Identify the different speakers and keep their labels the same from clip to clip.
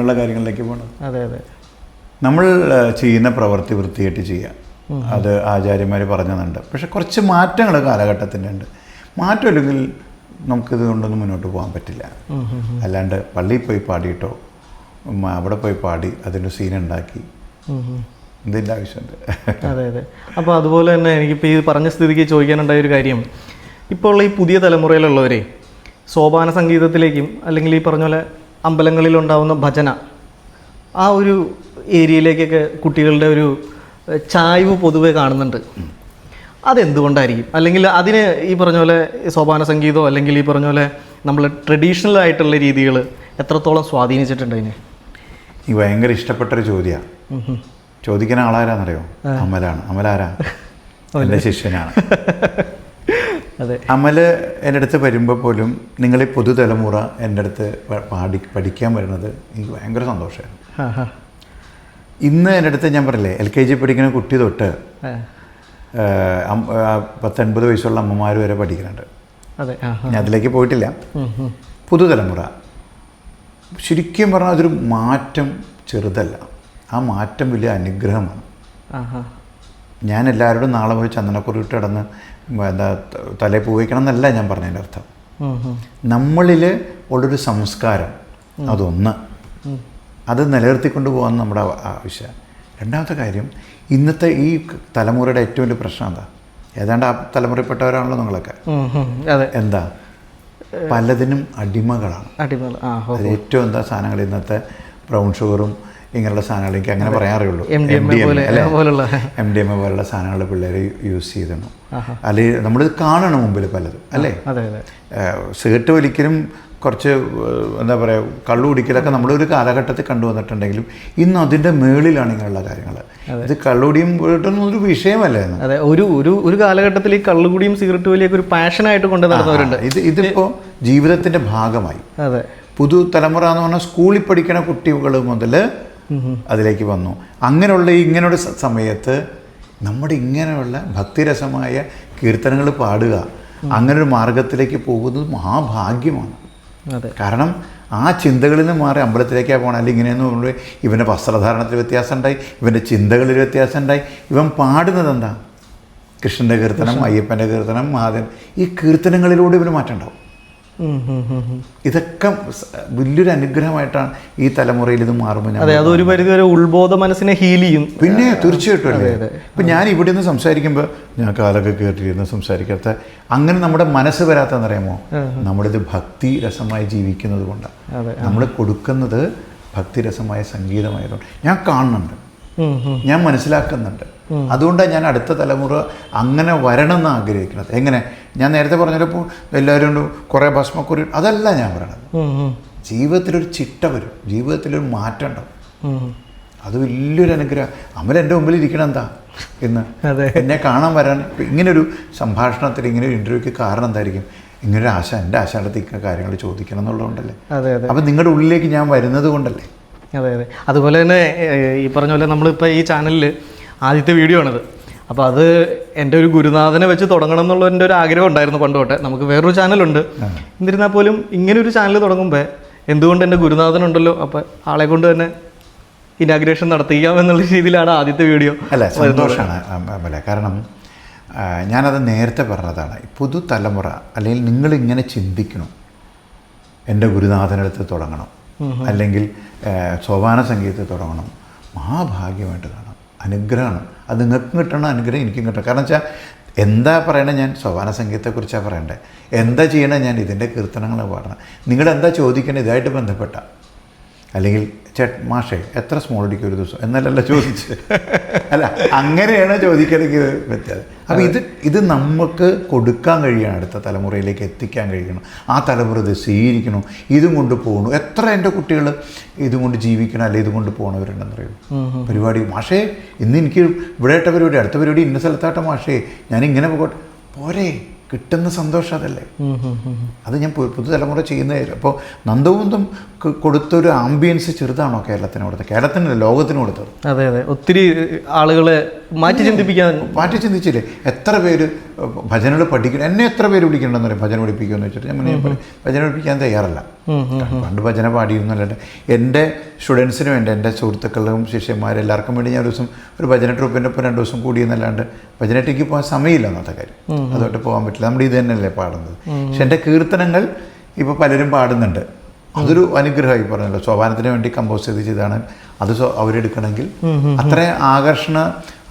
Speaker 1: ഉള്ള കാര്യങ്ങളിലേക്ക് പോകണം.
Speaker 2: അതെ അതെ.
Speaker 1: നമ്മൾ ചെയ്യുന്ന പ്രവൃത്തി വൃത്തിയായിട്ട് ചെയ്യുക, അത് ആചാര്യന്മാർ പറഞ്ഞതുണ്ട്. പക്ഷെ കുറച്ച് മാറ്റങ്ങൾ കാലഘട്ടത്തിൻ്റെ ഉണ്ട്. മാറ്റമില്ലെങ്കിൽ നമുക്കിത് കൊണ്ടൊന്നും മുന്നോട്ട് പോകാൻ പറ്റില്ല. അല്ലാണ്ട് പള്ളിയിൽ പോയി പാടിയിട്ടോ അവിടെ പോയി പാടി അതിൻ്റെ സീനുണ്ടാക്കി ഇതിൻ്റെ ആവശ്യമുണ്ട്.
Speaker 2: അതെ അതെ. അപ്പോൾ അതുപോലെ തന്നെ എനിക്കിപ്പോൾ ഈ പറഞ്ഞ സ്ഥിതിക്ക് ചോദിക്കാനുണ്ടായ ഒരു കാര്യം, ഇപ്പോൾ ഉള്ള ഈ പുതിയ തലമുറയിലുള്ളവരെ സോപാന സംഗീതത്തിലേക്കും അല്ലെങ്കിൽ ഈ പറഞ്ഞ പോലെ അമ്പലങ്ങളിലുണ്ടാവുന്ന ഭജന ആ ഒരു ഏരിയയിലേക്കൊക്കെ കുട്ടികളുടെ ഒരു ചായ്വ് പൊതുവെ കാണുന്നുണ്ട്. അതെന്തുകൊണ്ടായിരിക്കും? അല്ലെങ്കിൽ അതിന് ഈ പറഞ്ഞ പോലെ സോപാന സംഗീതമോ അല്ലെങ്കിൽ ഈ പറഞ്ഞ പോലെ നമ്മൾ ട്രഡീഷണൽ ആയിട്ടുള്ള രീതികൾ എത്രത്തോളം സ്വാധീനിച്ചിട്ടുണ്ട് അതിനെ?
Speaker 1: ഈ ഭയങ്കര ഇഷ്ടപ്പെട്ടൊരു ചോദ്യമാണ്. ചോദിക്കുന്ന ആളാരാന്നറിയോ? അമലാണ്. അമലാരാ? എൻ്റെ ശിഷ്യനാണ്.
Speaker 2: അതെ.
Speaker 1: അമൽ എൻ്റെ അടുത്ത് വരുമ്പോൾ പോലും നിങ്ങളീ പുതുതലമുറ എൻ്റെ അടുത്ത് പഠിക്കാൻ വരുന്നത് എനിക്ക് ഭയങ്കര സന്തോഷമാണ്. ഇന്ന് എൻ്റെ അടുത്ത് ഞാൻ പറഞ്ഞില്ലേ, LKG പഠിക്കുന്ന കുട്ടി തൊട്ട് 80 വയസ്സുള്ള അമ്മമാർ വരെ പഠിക്കുന്നുണ്ട്. ഞാൻ അതിലേക്ക് പോയിട്ടില്ല. പുതുതലമുറ ശരിക്കും പറഞ്ഞാൽ അതൊരു മാറ്റം ചെറുതല്ല, ആ മാറ്റം വലിയ അനുഗ്രഹമാണ്. ഞാൻ എല്ലാവരോടും നാളെ പോയി ചന്ദനക്കുറിട്ട് കിടന്ന് എന്താ തലയിൽ പൂവയ്ക്കണം എന്നല്ല ഞാൻ പറഞ്ഞതിൻ്റെ അർത്ഥം. നമ്മളിൽ ഉള്ളൊരു സംസ്കാരം അതൊന്ന്, അത് നിലനിർത്തിക്കൊണ്ട് പോകാൻ നമ്മുടെ ആവശ്യമാണ്. രണ്ടാമത്തെ കാര്യം, ഇന്നത്തെ ഈ തലമുറയുടെ ഏറ്റവും വലിയ പ്രശ്നം എന്താ? ഏതാണ്ട് ആ തലമുറയിൽപ്പെട്ടവരാണല്ലോ നിങ്ങളൊക്കെ. എന്താ? പലതിനും അടിമകളാണ്. അത് ഏറ്റവും എന്താ സാധനങ്ങൾ ഇന്നത്തെ ബ്രൗൺ ഷുഗറും ഇങ്ങനെയുള്ള സാധനങ്ങൾ എനിക്ക് അങ്ങനെ പറയാറുള്ളൂ. MDMA പോലുള്ള സാധനങ്ങൾ പിള്ളേർ യൂസ് ചെയ്തിരുന്നു. അല്ലെങ്കിൽ നമ്മളിത് കാണണം മുമ്പിൽ പലതും അല്ലേ. സിഗരറ്റ് വലിക്കലും കുറച്ച് എന്താ പറയുക കള്ളു കുടിക്കലൊക്കെ നമ്മളൊരു കാലഘട്ടത്തിൽ കണ്ടുവന്നിട്ടുണ്ടെങ്കിലും ഇന്ന് അതിൻ്റെ മേളിലാണ് ഇങ്ങനെയുള്ള കാര്യങ്ങൾ. ഇത് കള്ളുകുടിയും ഒരു വിഷയമല്ലേ.
Speaker 2: അതെ, ഒരു കാലഘട്ടത്തിൽ ഈ കള്ളുകുടിയും സിഗരറ്റ് വലിയൊക്കെ ഒരു പാഷനായിട്ട് കൊണ്ടു നടന്നവരുണ്ട്.
Speaker 1: ഇതിപ്പോൾ ജീവിതത്തിൻ്റെ ഭാഗമായി.
Speaker 2: അതെ.
Speaker 1: പുതുതലമുറ എന്ന് പറഞ്ഞാൽ സ്കൂളിൽ പഠിക്കുന്ന കുട്ടികൾ മുതൽ അതിലേക്ക് വന്നു. ഇങ്ങനെയുള്ള സമയത്ത് നമ്മുടെ ഇങ്ങനെയുള്ള ഭക്തിരസമായ കീർത്തനങ്ങൾ പാടുക, അങ്ങനൊരു മാർഗത്തിലേക്ക് പോകുന്നത് മഹാഭാഗ്യമാണ്. കാരണം ആ ചിന്തകളിൽ നിന്ന് മാറി അമ്പലത്തിലേക്കാണ് പോകണം. അല്ലെങ്കിൽ ഇങ്ങനെയെന്ന് പറയുമ്പോൾ ഇവൻ്റെ വസ്ത്രധാരണത്തിൽ വ്യത്യാസം ഉണ്ടായി, ഇവൻ്റെ ചിന്തകളിൽ വ്യത്യാസം ഉണ്ടായി. ഇവൻ പാടുന്നത് എന്താ? കൃഷ്ണൻ്റെ കീർത്തനം, അയ്യപ്പൻ്റെ കീർത്തനം, മഹാദേവൻ, ഈ കീർത്തനങ്ങളിലൂടെ ഇവന് മാറ്റം ഉണ്ടാവും. ഇതൊക്കെ വലിയൊരു അനുഗ്രഹമായിട്ടാണ് ഈ തലമുറയിൽ ഇത് മാറുമ്പോൾ.
Speaker 2: അതെ, അതൊരു പരിധി വരെ ഉൾബോധ മനസ്സിനെ ഹീൽ ചെയ്യും.
Speaker 1: പിന്നെ തീർച്ചയായിട്ടും അല്ലേ. ഇപ്പം ഞാൻ ഇവിടെ നിന്ന് സംസാരിക്കുമ്പോൾ ഞാൻ കാലൊക്കെ കേട്ടിരുന്ന് സംസാരിക്കാത്ത അങ്ങനെ നമ്മുടെ മനസ്സ് വരാത്തതെന്നറിയാമോ? നമ്മളിത് ഭക്തി രസമായി ജീവിക്കുന്നത് കൊണ്ടാണ്. നമ്മൾ കൊടുക്കുന്നത് ഭക്തിരസമായ സംഗീതമായതുകൊണ്ട് ഞാൻ കാണുന്നുണ്ട്, ഞാൻ മനസ്സിലാക്കുന്നുണ്ട്. അതുകൊണ്ടാണ് ഞാൻ അടുത്ത തലമുറ അങ്ങനെ വരണം എന്ന് ആഗ്രഹിക്കുന്നത്. എങ്ങനെ? ഞാൻ നേരത്തെ പറഞ്ഞപ്പോൾ എല്ലാവരും കുറേ ഭസ്മക്കുറി, അതല്ല ഞാൻ പറയണത്. ജീവിതത്തിലൊരു ചിട്ട വരും, ജീവിതത്തിലൊരു മാറ്റം ഉണ്ടാവും. അത് വലിയൊരു അനുഗ്രഹം. അമൽ എൻ്റെ മുമ്പിൽ ഇരിക്കണം എന്താ ഇന്ന് എന്നെ കാണാൻ വരാൻ. ഇങ്ങനൊരു സംഭാഷണത്തിൽ ഇങ്ങനെ ഒരു ഇൻ്റർവ്യൂക്ക് കാരണം എന്തായിരിക്കും? ഇങ്ങനൊരു ആശ, എൻ്റെ ആശയുടെ കാര്യങ്ങൾ ചോദിക്കണം എന്നുള്ളതുകൊണ്ടല്ലേ. അപ്പം നിങ്ങളുടെ ഉള്ളിലേക്ക് ഞാൻ വരുന്നത് കൊണ്ടല്ലേ.
Speaker 2: അതെ അതെ. അതുപോലെ തന്നെ ഈ പറഞ്ഞ പോലെ നമ്മളിപ്പോൾ ഈ ചാനലിൽ ആദ്യത്തെ വീഡിയോ ആണിത്. അപ്പോൾ അത് എൻ്റെ ഒരു ഗുരുനാഥനെ വെച്ച് തുടങ്ങണം എന്നുള്ള എൻ്റെ ഒരു ആഗ്രഹം ഉണ്ടായിരുന്നു പണ്ട് തൊട്ടേ. നമുക്ക് വേറൊരു ചാനലുണ്ട്. എന്നിരുന്നാൽ പോലും ഇങ്ങനൊരു ചാനൽ തുടങ്ങുമ്പോൾ എന്തുകൊണ്ട് എൻ്റെ ഗുരുനാഥനുണ്ടല്ലോ, അപ്പോൾ ആളെ കൊണ്ട് തന്നെ ഇനാഗ്രേഷൻ നടത്തിക്കാം എന്നുള്ള രീതിയിലാണ് ആദ്യത്തെ വീഡിയോ.
Speaker 1: അല്ല, സന്തോഷമാണ്. കാരണം ഞാനത് നേരത്തെ പറഞ്ഞതാണ്. പുതുതലമുറ അല്ലെങ്കിൽ നിങ്ങളിങ്ങനെ ചിന്തിക്കണം, എൻ്റെ ഗുരുനാഥനടുത്ത് തുടങ്ങണം, അല്ലെങ്കിൽ സോപാന സംഗീതത്തിൽ തുടങ്ങണം. മഹാഭാഗ്യമായിട്ട് കാണാം, അനുഗ്രഹമാണ്. അത് നിങ്ങൾക്കും കിട്ടണം, അനുഗ്രഹം എനിക്കും കിട്ടണം. കാരണം വെച്ചാൽ എന്താ പറയണേ? ഞാൻ സോപാന സംഗീതത്തെക്കുറിച്ചാണ് പറയണ്ടേ. എന്താ ചെയ്യണേ? ഞാൻ ഇതിൻ്റെ കീർത്തനങ്ങളാണ് പാടണം. നിങ്ങളെന്താ ചോദിക്കണേ? ഇതായിട്ട് ബന്ധപ്പെട്ട, അല്ലെങ്കിൽ മാഷേ എത്ര സ്മോൾ അടിക്കും ഒരു ദിവസം എന്നല്ലല്ലോ ചോദിച്ച്. അല്ല, അങ്ങനെയാണ് ചോദിക്കണമെങ്കിൽ വ്യത്യാസം. അപ്പോൾ ഇത് നമുക്ക് കൊടുക്കാൻ കഴിയണം, അടുത്ത തലമുറയിലേക്ക് എത്തിക്കാൻ കഴിയണം. ആ തലമുറ ഇത് സ്വീകരിക്കണം, ഇതും കൊണ്ട് പോകണം. എത്ര എൻ്റെ കുട്ടികൾ ഇതും കൊണ്ട് ജീവിക്കണം, അല്ലെ ഇതും കൊണ്ട് പോകണവരുണ്ടെന്നറിയും. പരിപാടി മാഷേ ഇന്ന് എനിക്ക് ഇവിടെ ഇട്ട പരിപാടി, അടുത്ത പരിപാടി ഇന്ന സ്ഥലത്താട്ട മാഷേ, ഞാനിങ്ങനെ പോകട്ടെ. പോരെ, കിട്ടുന്ന സന്തോഷം അതല്ലേ. അത് ഞാൻ പുതുതലമുറ ചെയ്യുന്നതായിരുന്നു. അപ്പോൾ നന്ദകുന്ദം കൊടുത്തൊരു ആംബിയൻസ് ചെറുതാണോ കേരളത്തിന് കൊടുത്തത്? കേരളത്തിന് ലോകത്തിന് കൊടുത്തത്.
Speaker 2: അതെ അതെ, ഒത്തിരി ആളുകളെ മാറ്റി
Speaker 1: ചിന്തിച്ചില്ലേ? എത്ര പേര് ഭജനകൾ പഠിക്കണം, എന്നെ എത്ര പേര് വിളിക്കണമെന്ന് പറയും ഭജന പഠിപ്പിക്കുമെന്ന് വെച്ചിട്ട് ഞാൻ ഭജന പഠിപ്പിക്കാൻ തയ്യാറല്ല. പണ്ട് ഭജന പാടിയിരുന്നല്ലേ എൻ്റെ സ്റ്റുഡൻസിന് വേണ്ടി, എൻ്റെ സുഹൃത്തുക്കളും ശിഷ്യന്മാരും എല്ലാവർക്കും വേണ്ടി ഞാൻ ഒരു ദിവസം ഒരു ഭജന ട്രൂപ്പിൻ്റെ ഒപ്പം 2 ദിവസം കൂടിയെന്നല്ലാണ്ട് ഭജന ടീക്ക് പോകാൻ സമയമില്ല അന്നത്തെ കാര്യം. അതുകൊണ്ട് പോകാൻ പറ്റില്ല. നമ്മുടെ ഇത് തന്നെയല്ലേ പാടുന്നത്. പക്ഷെ എൻ്റെ കീർത്തനങ്ങൾ ഇപ്പോൾ പലരും പാടുന്നുണ്ട്. അതൊരു അനുഗ്രഹമായി പറഞ്ഞല്ലോ. സോപാനത്തിന് വേണ്ടി കമ്പോസ് ചെയ്താണ് അത് അവരെടുക്കണമെങ്കിൽ അത്രയും ആകർഷണ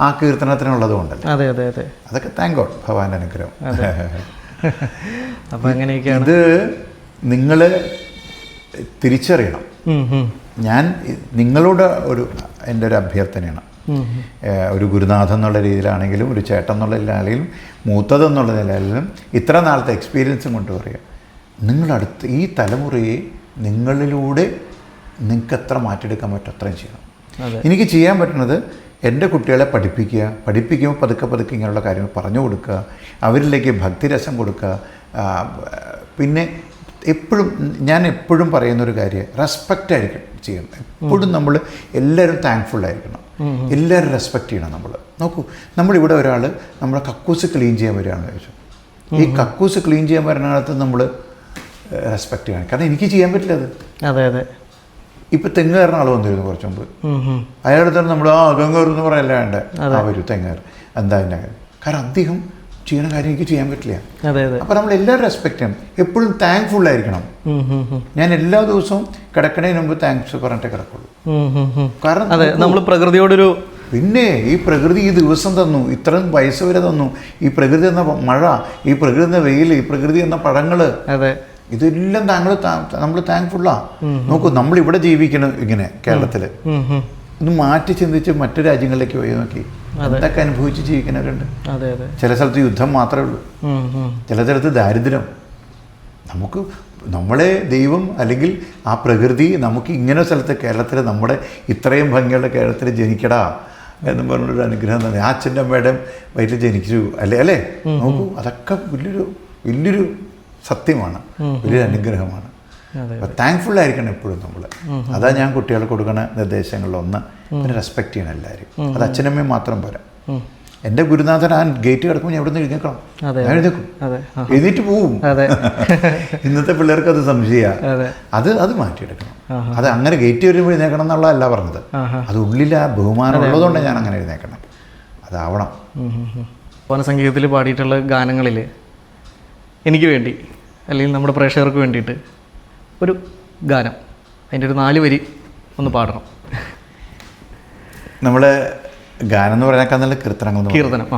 Speaker 1: ആ കീർത്തനത്തിനുള്ളത് കൊണ്ടല്ലേ.
Speaker 2: അതെ അതെ അതെ,
Speaker 1: അതൊക്കെ താങ്ക് ഗോഡ്, ഭഗവാന്റെ അനുഗ്രഹം.
Speaker 2: അപ്പം അങ്ങനെയൊക്കെയാണ്.
Speaker 1: ഇത് നിങ്ങൾ തിരിച്ചറിയണം. ഞാൻ നിങ്ങളോട് എൻ്റെ ഒരു അഭ്യർത്ഥനയാണ്. ഒരു ഗുരുനാഥൻ എന്നുള്ള രീതിയിലാണെങ്കിലും ഒരു ചേട്ടൻ എന്നുള്ള നിലയിലാണെങ്കിലും മൂത്തതെന്നുള്ള നിലയിലും ഇത്ര നാളത്തെ എക്സ്പീരിയൻസും കൊണ്ട് പറയുക, നിങ്ങളടുത്ത് ഈ തലമുറയെ നിങ്ങളിലൂടെ നിങ്ങൾക്ക് എത്ര മാറ്റിയെടുക്കാൻ പറ്റും അത്രയും ചെയ്യണം. എനിക്ക് ചെയ്യാൻ പറ്റുന്നത് എൻ്റെ കുട്ടികളെ പഠിപ്പിക്കുമ്പോൾ പതുക്കെ ഇങ്ങനെയുള്ള കാര്യങ്ങൾ പറഞ്ഞു കൊടുക്കുക, അവരിലേക്ക് ഭക്തിരസം കൊടുക്കുക. പിന്നെ ഞാൻ എപ്പോഴും പറയുന്നൊരു കാര്യം റെസ്പെക്റ്റ് ആയിരിക്കും ചെയ്യണം. എപ്പോഴും നമ്മൾ എല്ലാവരും താങ്ക്ഫുള്ളായിരിക്കണം, എല്ലാവരും റെസ്പെക്റ്റ് ചെയ്യണം. നോക്കൂ, നമ്മളിവിടെ ഒരാൾ നമ്മളെ കക്കൂസ് ക്ലീൻ ചെയ്യാൻ വരികയാണെന്ന് ചോദിച്ചു. ഈ കക്കൂസ് ക്ലീൻ ചെയ്യാൻ വരുന്നിടത്ത് നമ്മൾ റെസ്പെക്റ്റ് ചെയ്യണം. കാരണം എനിക്ക് ചെയ്യാൻ പറ്റില്ല അത്.
Speaker 2: അതെ അതെ.
Speaker 1: ഇപ്പം തെങ്ങ് കയറുന്ന ആൾ വന്നിരുന്നു കുറച്ച് മുമ്പ്. അയാളുടെ അടുത്ത് നമ്മൾ തെങ്ങ് കയറുന്ന പറയല്ല വേണ്ട, വരും തെങ്ങ് കയറും, എന്താ അതിൻ്റെ കാര്യം? കാരണം അദ്ദേഹം ചെയ്യണ കാര്യം എനിക്ക് ചെയ്യാൻ പറ്റില്ല. അപ്പം നമ്മൾ എല്ലാവരും റെസ്പെക്റ്റ് ചെയ്യണം, എപ്പോഴും താങ്ക്ഫുൾ ആയിരിക്കണം. ഞാൻ എല്ലാ ദിവസവും കിടക്കണതിന് മുമ്പ് താങ്ക്സ് പറഞ്ഞിട്ടേ കിടക്കുള്ളൂ. കാരണം
Speaker 2: നമ്മൾ പ്രകൃതിയോടൊരു,
Speaker 1: പിന്നെ ഈ പ്രകൃതി ഈ ദിവസം തന്നു, ഇത്രയും വയസ്സ് വരെ തന്നു, ഈ പ്രകൃതി എന്ന മഴ, ഈ പ്രകൃതി എന്ന വെയിൽ, ഈ പ്രകൃതി എന്ന പഴങ്ങൾ, ഇതെല്ലാം നമ്മൾ താങ്ക്ഫുള്ളാ. നോക്കൂ, നമ്മളിവിടെ ജീവിക്കണം ഇങ്ങനെ കേരളത്തിൽ. ഒന്ന് മാറ്റി ചിന്തിച്ച് മറ്റു രാജ്യങ്ങളിലേക്ക് പോയി നോക്കി, എന്തൊക്കെ അനുഭവിച്ച് ജീവിക്കുന്നവരുണ്ട്. ചില സ്ഥലത്ത് യുദ്ധം മാത്രമേ ഉള്ളൂ, ചില സ്ഥലത്ത് ദാരിദ്ര്യം. നമ്മളെ ദൈവം അല്ലെങ്കിൽ ആ പ്രകൃതി നമുക്ക് ഇങ്ങനെ സ്ഥലത്ത് കേരളത്തിൽ, നമ്മുടെ ഇത്രയും ഭംഗിയുള്ള കേരളത്തിൽ ജനിക്കടാ എന്നും പറഞ്ഞൊരു അനുഗ്രഹം തന്നെ. ആ അച്ഛൻ്റെ അമ്മയുടെയും വയറ്റിൽ ജനിച്ചു അല്ലേ. നോക്കൂ, അതൊക്കെ വലിയൊരു സത്യമാണ്, വലിയൊരു അനുഗ്രഹമാണ്. അപ്പോൾ താങ്ക്ഫുൾ ആയിരിക്കണം എപ്പോഴും നമ്മൾ. അതാ ഞാൻ കുട്ടികൾക്ക് കൊടുക്കുന്ന നിർദ്ദേശങ്ങളിലൊന്ന്. പിന്നെ റെസ്പെക്റ്റ് ചെയ്യണം എല്ലാവരും. അത് അച്ഛനമ്മയും മാത്രം പോരാ. എൻ്റെ ഗുരുനാഥൻ ആ ഗേറ്റ് കിടക്കുമ്പോൾ ഞാൻ എവിടെ നിന്ന് എഴുന്നേക്കണം, ഞാൻ എഴുന്നേക്കും, എഴുന്നേറ്റ് പോവും. ഇന്നത്തെ പിള്ളേർക്ക് അത് സംശയമാണ്. അത് മാറ്റിയെടുക്കണം. അത് അങ്ങനെ ഗേറ്റ് വരുമ്പോൾ എഴുന്നേക്കണം എന്നുള്ളതല്ല പറഞ്ഞത്. അത് ഉള്ളിൽ ആ ബഹുമാനം ഉള്ളതുകൊണ്ട് ഞാൻ അങ്ങനെ എഴുന്നേക്കണം, അതാവണം.
Speaker 2: സംഗീതത്തിൽ പാടിയിട്ടുള്ള ഗാനങ്ങളിൽ എനിക്ക് വേണ്ടി അല്ലെങ്കിൽ നമ്മുടെ പ്രേക്ഷകർക്ക് വേണ്ടിയിട്ട് ഒരു ഗാനം, അതിൻ്റെ ഒരു 4 വരി ഒന്ന് പാടണം.
Speaker 1: നമ്മൾ ഗാനം എന്ന് പറയാനൊക്കെ നല്ല കീർത്തനം.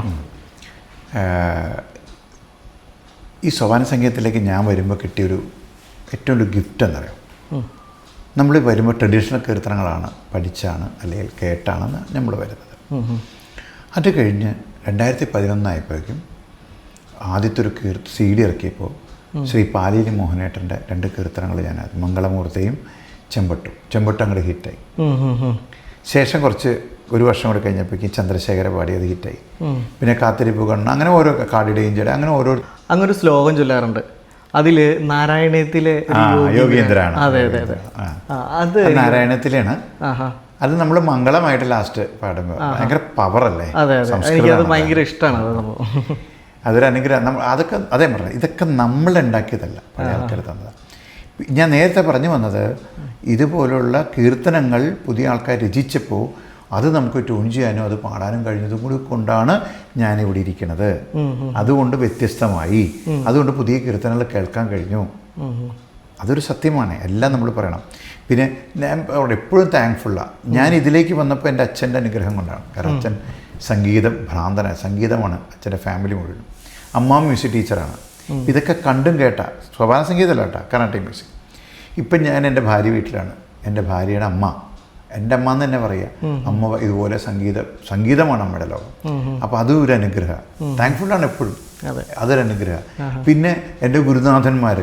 Speaker 1: ഈ സോപാന സംഗീതത്തിലേക്ക് ഞാൻ വരുമ്പോൾ കിട്ടിയൊരു ഏറ്റവും ഒരു ഗിഫ്റ്റ് എന്നറിയാം. നമ്മൾ വരുമ്പോൾ ട്രഡീഷണൽ കീർത്തനങ്ങളാണ് പഠിച്ചാണ് അല്ലെങ്കിൽ കേട്ടാണെന്ന് നമ്മൾ വരുന്നത്. അത് കഴിഞ്ഞ് 2011 ആയപ്പോഴേക്കും ആദ്യത്തെ ഒരു CD ഇറക്കിയപ്പോൾ ശ്രീ പാലേരി മോഹനേട്ടൻ്റെ 2 കീർത്തനങ്ങൾ ഞാനത്, മംഗളമൂർത്തിയും ചെമ്പട്ടും അങ്ങോട്ട് ഹിറ്റായി. ശേഷം ഒരു വർഷം കൂടെ കഴിഞ്ഞപ്പോഴേക്കും ചന്ദ്രശേഖര പാടിയത് ഹിറ്റായി. പിന്നെ കാത്തിരിപ്പ് കണ്ണ, അങ്ങനെ ഓരോ കാടിയുടെയും ജഡ, അങ്ങനെ ഓരോ
Speaker 2: അങ്ങനൊരു ശ്ലോകം ചൊല്ലാറുണ്ട്. അതിൽ നാരായണീയത്തിലെ
Speaker 1: യോഗീന്ദ്രാണ്.
Speaker 2: അതെ അതെ അതെ, അത്
Speaker 1: നാരായണത്തിലാണ്. അത് നമ്മൾ മംഗളമായിട്ട് ലാസ്റ്റ് പാടുമ്പോൾ ഭയങ്കര പവറല്ലേ.
Speaker 2: എനിക്കത് ഭയങ്കര ഇഷ്ടമാണ്. അത് സംഭവം
Speaker 1: അതൊരു അനുഗ്രഹം. അതൊക്കെ അതേ പറഞ്ഞത്, ഇതൊക്കെ നമ്മളുണ്ടാക്കിയതല്ല, പഴയ ആൾക്കാർ തന്നതാണ്. ഞാൻ നേരത്തെ പറഞ്ഞു വന്നത്, ഇതുപോലുള്ള കീർത്തനങ്ങൾ പുതിയ ആൾക്കാർ രചിച്ചപ്പോൾ അത് നമുക്ക് ട്യൂൺ ചെയ്യാനും അത് പാടാനും കഴിഞ്ഞതും കൂടി കൊണ്ടാണ് ഞാനിവിടെ ഇരിക്കുന്നത്. അതുകൊണ്ട് വ്യത്യസ്തമായി, അതുകൊണ്ട് പുതിയ കീർത്തനങ്ങൾ കേൾക്കാൻ കഴിഞ്ഞു. അതൊരു സത്യമാണ്, എല്ലാം നമ്മൾ പറയണം. പിന്നെ ഞാൻ എപ്പോഴും താങ്ക്ഫുള്ളാണ്. ഞാൻ ഇതിലേക്ക് വന്നപ്പോൾ എൻ്റെ അച്ഛൻ്റെ അനുഗ്രഹം കൊണ്ടാണ്. കാരണം അച്ഛൻ സംഗീതമാണ് അച്ഛൻ്റെ ഫാമിലി മുഴുവൻ. അമ്മ മ്യൂസിക് ടീച്ചറാണ്. ഇതൊക്കെ കണ്ടും കേട്ട സോപാന സംഗീതമല്ല കേട്ടോ, കർണാട്ടിക് മ്യൂസിക്. ഇപ്പം ഞാൻ എൻ്റെ ഭാര്യ വീട്ടിലാണ്. എൻ്റെ ഭാര്യയുടെ അമ്മ, എൻ്റെ അമ്മ എന്ന് തന്നെ പറയുക. അമ്മ ഇതുപോലെ സംഗീതമാണ് അമ്മയുടെ ലോകം. അപ്പോൾ അതും ഒരു അനുഗ്രഹം. താങ്ക്ഫുള്ളാണ് എപ്പോഴും, അതൊരു അനുഗ്രഹം. പിന്നെ എൻ്റെ ഗുരുനാഥന്മാർ,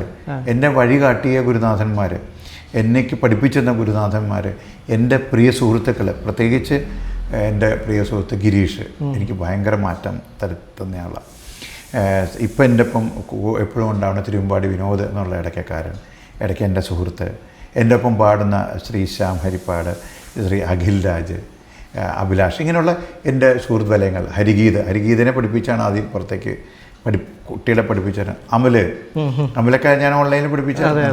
Speaker 1: എന്നെ വഴി കാട്ടിയ ഗുരുനാഥന്മാർ, എന്നെക്ക് പഠിപ്പിച്ചെന്ന ഗുരുനാഥന്മാർ, എൻ്റെ പ്രിയ സുഹൃത്തുക്കൾ, പ്രത്യേകിച്ച് എൻ്റെ പ്രിയ സുഹൃത്ത് ഗിരീഷ് എനിക്ക് ഭയങ്കര മാറ്റം തന്നെയുള്ള. ഇപ്പം എൻ്റെ ഒപ്പം എപ്പോഴും ഉണ്ടാവുന്ന തിരുവമ്പാടി വിനോദ് എന്നുള്ള ഇടയ്ക്കാരൻ, ഇടയ്ക്ക് എൻ്റെ സുഹൃത്ത്, എൻ്റെ ഒപ്പം പാടുന്ന ശ്രീ ശ്യാം ഹരിപ്പാട്, ശ്രീ അഖിൽ രാജ്, അഭിലാഷ്, ഇങ്ങനെയുള്ള എൻ്റെ സുഹൃത്ത് വലയങ്ങൾ, ഹരിഗീതനെ പഠിപ്പിച്ചാണ് ആദ്യം പുറത്തേക്ക് കുട്ടികളെ പഠിപ്പിച്ചത്. അമലൊക്കെ ഞാൻ ഓൺലൈനിൽ പഠിപ്പിച്ചത്.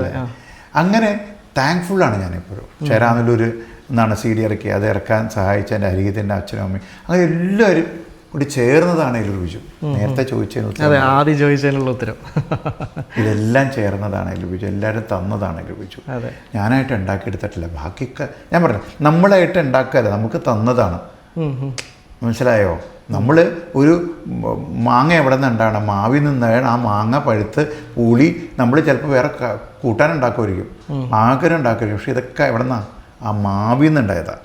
Speaker 1: അങ്ങനെ താങ്ക്ഫുള്ളാണ് ഞാനെപ്പോഴും. ചേരാനല്ലൂർ എന്നാണ് CD ഇറക്കി, അത് ഇറക്കാൻ സഹായിച്ച എൻ്റെ ഹരിഗീതൻ്റെ അച്ഛനും അമ്മയും, അങ്ങനെ എല്ലാവരും കൂടി ചേർന്നതാണ് ഇതിൽ ബിജു. നേരത്തെ
Speaker 2: ആദ്യം ചോദിച്ചതിനുള്ള ഉത്തരം
Speaker 1: ഇതെല്ലാം ചേർന്നതാണ് ഇതിൽ ബിജു, എല്ലാവരും തന്നതാണ് ഇതിൽ ബിജു. ഞാനായിട്ട് ഉണ്ടാക്കിയെടുത്തിട്ടില്ല. ബാക്കിയൊക്കെ ഞാൻ പറഞ്ഞു, നമ്മളായിട്ട് ഉണ്ടാക്കാല്ല, നമുക്ക് തന്നതാണ്. മനസ്സിലായോ? നമ്മൾ ഒരു മാങ്ങ എവിടെ നിന്നുണ്ടാണ്, മാവിൽ നിന്നാണ് ആ മാങ്ങ പഴുത്ത് പൂളി നമ്മൾ ചിലപ്പോൾ വേറെ കൂട്ടാനുണ്ടാക്കുമായിരിക്കും, മാങ്ങക്കര ഉണ്ടാക്കുമായിരിക്കും. പക്ഷെ ഇതൊക്കെ എവിടെ നിന്നാണ്? ആ മാവിൽ നിന്നുണ്ടായതാണ്.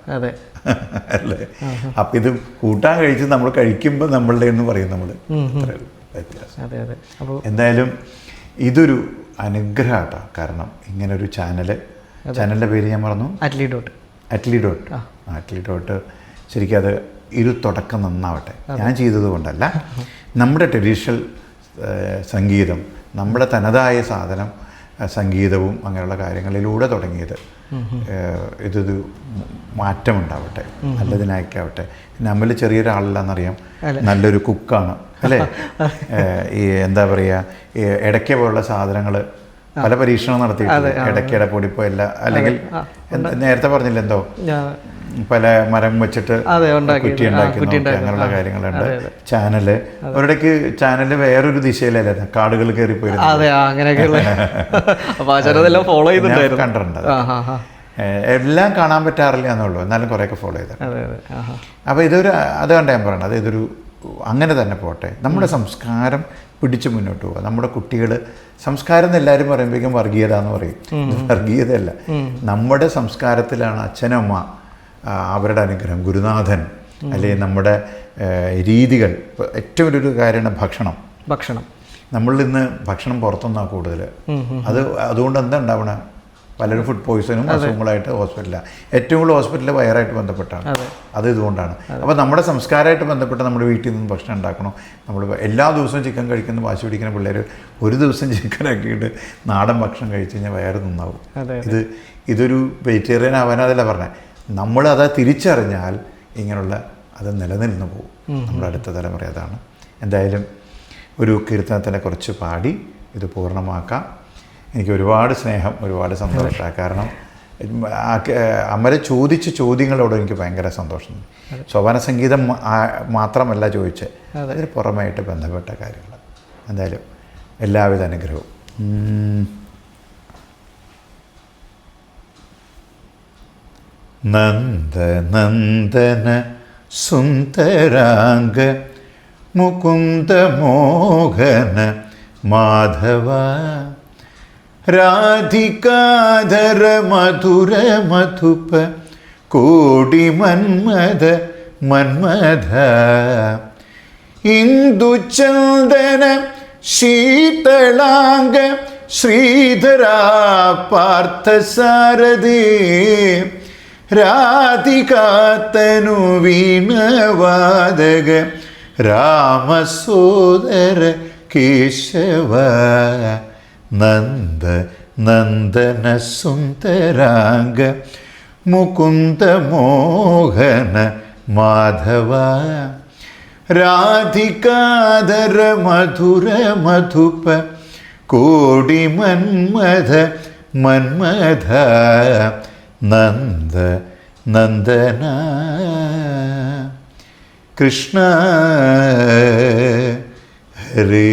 Speaker 1: അല്ലേ? അപ്പം ഇത് കൂട്ടാൻ കഴിച്ച് നമ്മൾ കഴിക്കുമ്പോൾ നമ്മളുടെ എന്ന് പറയും നമ്മൾ. വ്യത്യാസം. എന്തായാലും ഇതൊരു അനുഗ്രഹമാട്ടോ. കാരണം ഇങ്ങനൊരു ചാനലിൻ്റെ പേര് ഞാൻ പറഞ്ഞു, അറ്റ്ലി ഡോട്ട്. ശരിക്കും അത് തുടക്കം നന്നാവട്ടെ. ഞാൻ ചെയ്തത് കൊണ്ടല്ല, നമ്മുടെ ട്രഡീഷണൽ സംഗീതം, നമ്മുടെ തനതായ സാധനം, സംഗീതവും അങ്ങനെയുള്ള കാര്യങ്ങളിലൂടെ തുടങ്ങിയത്. ഇതൊരു മാറ്റമുണ്ടാവട്ടെ, നല്ലതിനായിക്കാവട്ടെ. നമ്മൾ ചെറിയൊരാളല്ലെന്നറിയാം, നല്ലൊരു കുക്കാണ് അല്ലേ? ഈ എന്താ പറയുക, ഈ ഇടയ്ക്ക പോലുള്ള സാധനങ്ങൾ പല പരീക്ഷണം നടത്തിയിട്ടുണ്ട്. ഇടയ്ക്കയുടെ പൊടിപ്പോ അല്ല, അല്ലെങ്കിൽ നേരത്തെ പറഞ്ഞില്ല എന്തോ പല മരം വെച്ചിട്ട് കുറ്റി ഉണ്ടാക്കി, അങ്ങനെയുള്ള കാര്യങ്ങളുണ്ട്. ഒരിടയ്ക്ക് ചാനല് വേറൊരു ദിശയിലായിരുന്നു, കാടുകൾ കയറിപ്പോയിരുന്നു. കണ്ടിട്ടുണ്ട്. എല്ലാം കാണാൻ പറ്റാറില്ല എന്നുള്ളൂ, എന്നാലും കുറേയൊക്കെ ഫോളോ ചെയ്ത. അപ്പോൾ അതുകൊണ്ട് ഞാൻ പറയണത്, ഇതൊരു അങ്ങനെ തന്നെ പോട്ടെ. നമ്മുടെ സംസ്കാരം പിടിച്ച് മുന്നോട്ട് പോവുക. നമ്മുടെ കുട്ടികൾ സംസ്കാരം എന്ന് എല്ലാവരും പറയുമ്പോഴേക്കും വർഗീയത എന്ന് പറയും. വർഗീയതയല്ല, നമ്മുടെ സംസ്കാരത്തിലാണ് അച്ഛനും അമ്മ, അവരുടെ അനുഗ്രഹം, ഗുരുനാഥൻ, അല്ലെങ്കിൽ നമ്മുടെ രീതികൾ. ഏറ്റവും ഒരു കാര്യമാണ് ഭക്ഷണം. നമ്മളിൽ നിന്ന് ഭക്ഷണം പുറത്തുനിന്നാണ് കൂടുതൽ. അതുകൊണ്ട് എന്താ ഉണ്ടാവണേ? പലരും ഫുഡ് പോയ്സണും അസുഖങ്ങളായിട്ട് ഹോസ്പിറ്റലാണ്. ഏറ്റവും കൂടുതൽ ഹോസ്പിറ്റലിൽ വയറായിട്ട് ബന്ധപ്പെട്ടാണ്. അത് ഇതുകൊണ്ടാണ്. അപ്പോൾ നമ്മുടെ സംസ്കാരമായിട്ട് ബന്ധപ്പെട്ട് നമ്മുടെ വീട്ടിൽ നിന്ന് ഭക്ഷണം ഉണ്ടാക്കണം. നമ്മൾ എല്ലാ ദിവസവും ചിക്കൻ കഴിക്കുന്ന വാശി പിടിക്കുന്ന പിള്ളേർ ഒരു ദിവസം ചിക്കൻ ആക്കിയിട്ട് നാടൻ ഭക്ഷണം കഴിച്ച് കഴിഞ്ഞാൽ വയറ് നന്നാവും. ഇതൊരു വെജിറ്റേറിയൻ ആവാനതല്ല പറഞ്ഞത്. നമ്മളത് തിരിച്ചറിഞ്ഞാൽ ഇങ്ങനെയുള്ള അത് നിലനിന്ന് പോകും. നമ്മുടെ അടുത്ത തലമുറ അതാണ്. എന്തായാലും ഒരു കീർത്തനത്തിനെ കുറിച്ച് പാടി ഇത് പൂർണ്ണമാക്കാം. എനിക്ക് ഒരുപാട് സ്നേഹം, ഒരുപാട് സന്തോഷമാണ്. കാരണം അമര ചോദിച്ച ചോദ്യങ്ങളോട് എനിക്ക് ഭയങ്കര സന്തോഷം. സോപാന സംഗീതം മാത്രമല്ല ചോദിച്ചത്, അതിന് പുറമായിട്ട് ബന്ധപ്പെട്ട കാര്യങ്ങൾ. എന്തായാലും എല്ലാവിധ അനുഗ്രഹവും. നന്ദനന്ദന സുന്ദരാംഗ മുകുന്ദ മോഹന മാധവ രാധികാധര മധുര മധുപ കോടി മന്മഥ ഇന്ദുചന്ദന ശീതളാംഗ ശ്രീധരാ പാർത്ഥസാരഥി രാധികാതനു വീണവാദക രാമസോദര കേശവ നന്ദന സുന്ദരാംഗ മുകുന്ദ മോഹന മാധവ രാധികാധര മധുര മധുപ കോടി മന്മഥ നന്ദന കൃഷ്ണ ഹരേ.